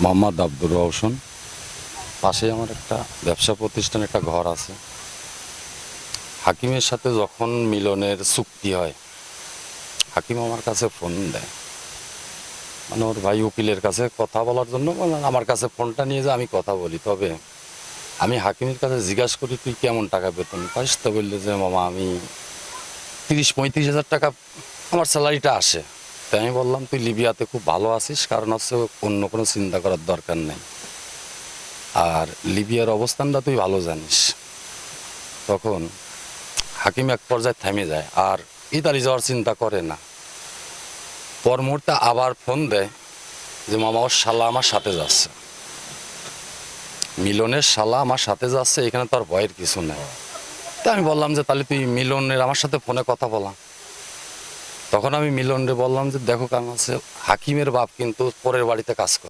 মোহাম্মদ আব্দুর রওশন। পাশে আমার একটা ব্যবসা প্রতিষ্ঠান, একটা ঘর আছে। হাকিমের সাথে যখন মিলনের চুক্তি হয়, হাকিম আমার কাছে ফোন দেয়, মানে ওর ভাই উকিলের কাছে কথা বলার জন্য আমার কাছে ফোনটা নিয়ে যে আমি কথা বলি। তবে আমি হাকিমের কাছে জিজ্ঞাসা করি, তুই কেমন টাকা বেতন পাস? তো বললে যে মামা আমি 30-35 হাজার টাকা আমার স্যালারিটা আসে। তাই আমি বললাম, তুই লিবিয়াতে খুব ভালো আছিস, কারণ হচ্ছে অন্য কোনো চিন্তা করার দরকার নেই, আর লিবিয়ার অবস্থানটা তুই ভালো জানিস। তখন হাকিম এক পর্যায়ে থেমে যায়, আর ইতালি যাওয়ার চিন্তা করে না। পর মুহূর্তে আবার ফোন দেয় যে মামা ওর শালা আমার সাথে যাচ্ছে, মিলনের শালা আমার সাথে যাচ্ছে, এখানে তো আর ভয়ের কিছু নেই। তা আমি বললাম যে তাহলে তুই মিলনের আমার সাথে ফোনে কথা বলা। তখন আমি মিলনরে বললাম যে দেখো, কারণ আছে হাকিমের বাপ কিন্তু পরের বাড়িতে কাজ করে।